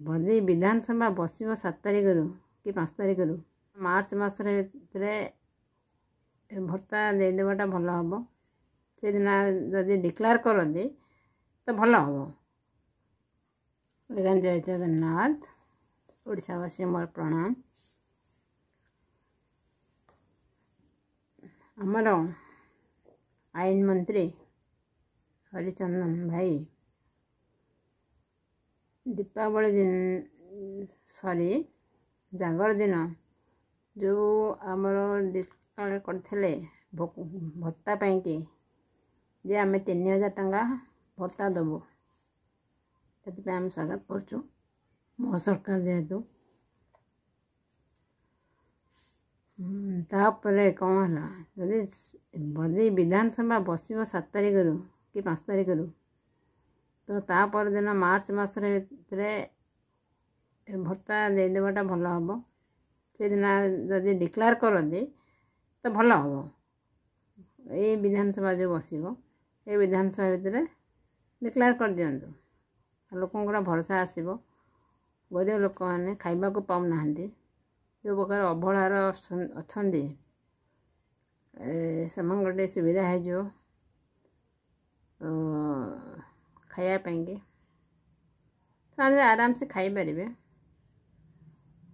बदी विधानसभा बस 7 तारिख कि 5 तारिख मार्च मसरे भत्ता देदेवाटा भल हम से दिन जदि डिक्लेयर करती तो भल हम। जय जगन्नाथ। ओडिशावासी मोर प्रणाम। आमर आईन मंत्री हरिचंदन भाई दीपावली दिन सॉरी जागर दिन जो आमर डिक्लेयर करते भत्ता कि जे आम 3000 टंका भत्ता देवु से आम स्वागत करचु मो सरकार जेहेतु। तापरे कौन है जदि बदी विधानसभा बस 7 तारिख कि 5 तारिख तो तापर दिन मार्च मसरे भत्ता देदेवाटा भल हम से दिन जदि डिक्लेयर करती तो भल हम। ये विधानसभा जो बस ये विधानसभा भितर डिक्लेयर कर दिंतु लोकंर भरोसा आसब। गरीब लोक मैंने खाइबा को पाऊना जो प्रकार अवहेलार अच्छा से गोटे सुविधा हो खायापी तो आराम से खाई पारे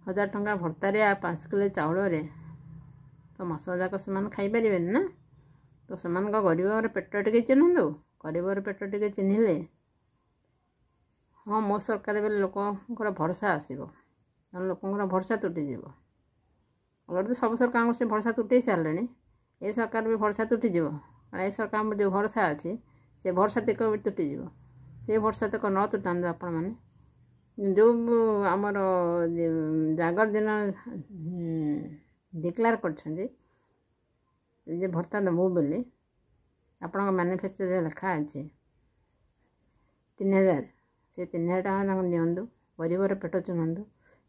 1000 टंका भत्तारे 5 किलो चाउल तो मस जाक से खाईपर ना तो से गरीबर पेट टे चिन्हतु गरीबर पेट टे चिन्हले हाँ मो सरकार बेले लोकर भरोसा आसब लोकर भरोसा तुटीज। अगर तो सब सरकार से भरोसा तुटे सारे ये सरकार भी भरोसा तुटीज कारण ये सरकार जो भरोसा अच्छी से भरोसा तक भी तुटीज से भरोसा तक न तुटातु आपण मैंने जो आमर जागर दिन डिक्लेयर कर भत्ता देवु बोली आपण मैनिफेस्टो लिखा अच्छे 3000 से 3000 टका दिंतु गरीबर पेट चिन्हतु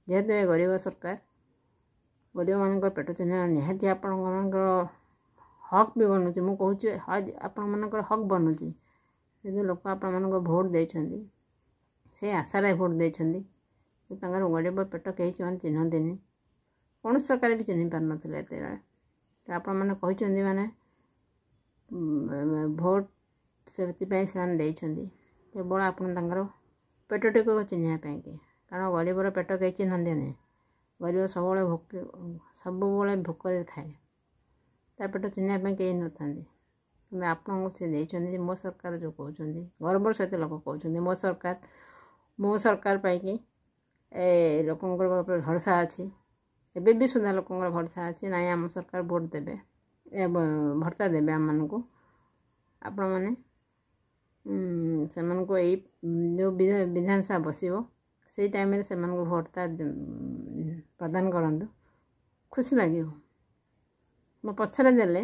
जेहेतु ये गरीब सरकार गरीब मान पेट चिन्ह निहाती आपण हक भी बनूँ मुझे आपण मान हक बनूँ लोक आपण भोट देते से आशार भोट देते गरीब पेट कहीं चिन्हती कौन सरकार भी चिन्ह पार ना आपण मैंने कहते माने भोट से केवल आपड़ पेट टिक चिन्हवाई कारण गरीबर पेट कहीं चिन्हती नहीं गरीब सब भोकर थाए पेट चिन्हवाई कहीं न था आपको से देते मो सरकार जो कहते गर्वर सहित लोक कहते मो सरकार पाई लोकंर भरोसा अच्छी एवं भी सुधा लोकंर भरोसा अच्छी ना आम सरकार भोट देवे भत्ता देवे आम मानक आपण मैंने से जो विधानसभा बस से टाइम से भत्ता प्रदान करूँ खुशी लगे मो पछरे देले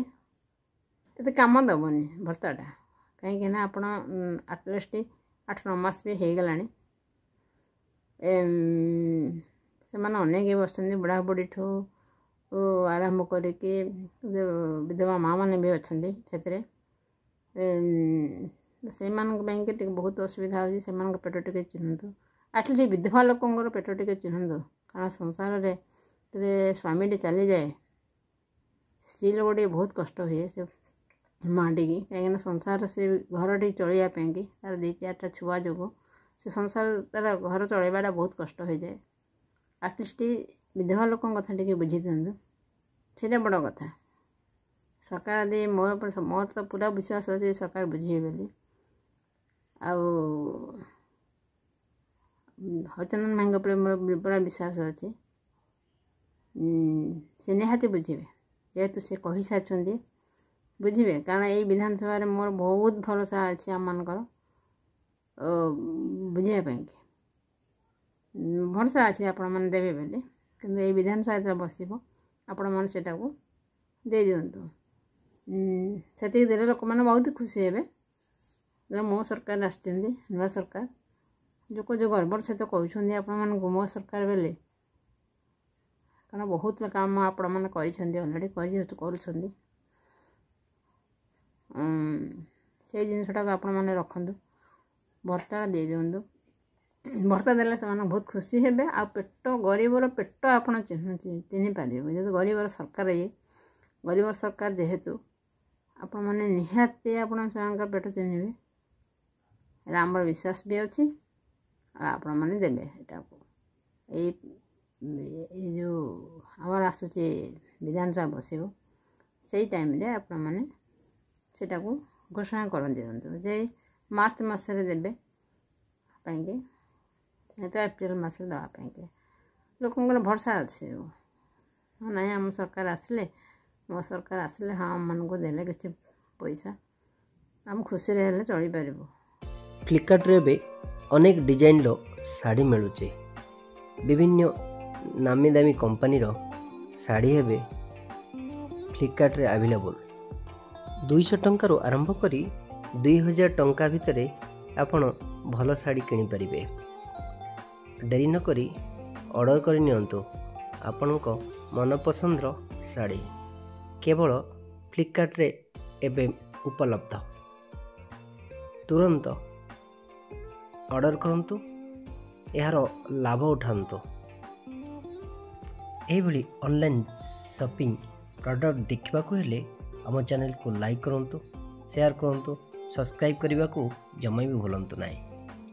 ये कम दबनी भत्ताटा कहीं आपण आटलिस्ट 8-9 मास भी हो गला से अनेक बस बुढ़ा बुढ़ी ठू आरंभ करके विधवा माँ मैंने भी अच्छा से बहुत असुविधा हो पेट टे चिन्हतु आटलिस्ट विधवा लोकर पेट टे चिन्हतु कारण संसार रे स्वामी चली जाए स्त्री लोग बहुत कष्ट हुए से माटी की कहीं संसार से घर टी चलवाई तार 2-4टा छुआ जो से संसार तार घर चलवाटा बहुत कष्ट हो जाए आटलिस्ट विधवा लोक कथा टे बुझी दिंतु से बड़ कथा सरकार दे मोर तो पूरा विश्वास अच्छे सरकार बुझे बोली हरिचंदन भाई पर मोर पूरा विश्वास अच्छे से निहाती बुझे जेहेतु से कही सारी बुझे कारण ये विधानसभा मोर बहुत भरोसा अच्छे आम मानकर बुझापी भरोसा अच्छे आपण मैंने देवे बोले कि ये विधानसभा बस आपण मैंने से दे दिंतु से देले लोक मैंने बहुत खुशी हे मो सरकार आसती नुआ सरकार जो गर्वर सहित कहते आपण मानक मो सरकार बेले कारण बहुत काम आपण मैंने अलरेडी कर से जिनटा आपण मैंने रखु भत्ता दे दिंतु ଭତ୍ତା ଦେଲେ ସେମାନେ ବହୁତ ଖୁସି ହେବେ। ଆଉ ଗରିବର ପେଟ ଆପଣ ଚିହ୍ନି ପାରିବେ। ଯେହେତୁ ଗରିବର ସରକାର ଗରିବର ସରକାର ଯେହେତୁ ଆପଣମାନେ ନିହାତି ଆପଣ ସେମାନଙ୍କର ପେଟ ଚିହ୍ନିବେ। ଏଇଟା ଆମର ବିଶ୍ୱାସ ବି ଅଛି। ଆଉ ଆପଣମାନେ ଦେବେ ଏଇଟାକୁ। ଏଇ ଯେଉଁ ଆମର ଆସୁଛି ବିଧାନସଭା ବସିବ ସେଇ ଟାଇମ୍ରେ ଆପଣମାନେ ସେଇଟାକୁ ଘୋଷଣା କରଦିଅନ୍ତୁ ଯେ ମାର୍ଚ୍ଚ ମାସରେ ଦେବେ ପାଇଁକି, ତ ଏପ୍ରିଲ ମାସରେ ଦେବା ପାଇଁକି ଲୋକଙ୍କର ଭରସା ଅଛି। ନାଇଁ ଆମ ସରକାର ଆସିଲେ ମୋ ସରକାର ଆସିଲେ ହଁ ଆମମାନଙ୍କୁ ଦେଲେ କିଛି ପଇସା ଆମେ ଖୁସିରେ ହେଲେ ଚଳିପାରିବୁ। ଫ୍ଲିପକାର୍ଟରେ ଏବେ ଅନେକ ଡିଜାଇନ୍ର ଶାଢ଼ୀ ମିଳୁଛି। ବିଭିନ୍ନ ନାମୀ ଦାମୀ କମ୍ପାନୀର ଶାଢ଼ୀ ଏବେ ଫ୍ଲିପକାର୍ଟରେ ଆଭେଲେବୁଲ୍। 200 ଟଙ୍କାରୁ ଆରମ୍ଭ କରି 2000 ଟଙ୍କା ଭିତରେ ଆପଣ ଭଲ ଶାଢ଼ୀ କିଣିପାରିବେ। ଡେରି ନକରି ଅର୍ଡ଼ର କରି ନିଅନ୍ତୁ ଆପଣଙ୍କ ମନପସନ୍ଦର ଶାଢ଼ୀ। କେବଳ ଫ୍ଲିପକାର୍ଟରେ ଏବେ ଉପଲବ୍ଧ। ତୁରନ୍ତ ଅର୍ଡ଼ର କରନ୍ତୁ, ଏହାର ଲାଭ ଉଠାନ୍ତୁ। ଏହିଭଳି ଅନଲାଇନ୍ ସପିଂ ପ୍ରଡ଼କ୍ଟ ଦେଖିବାକୁ ହେଲେ ଆମ ଚ୍ୟାନେଲକୁ ଲାଇକ୍ କରନ୍ତୁ, ସେୟାର କରନ୍ତୁ, ସବସ୍କ୍ରାଇବ୍ କରିବାକୁ ଜମା ବି ଭୁଲନ୍ତୁ ନାହିଁ।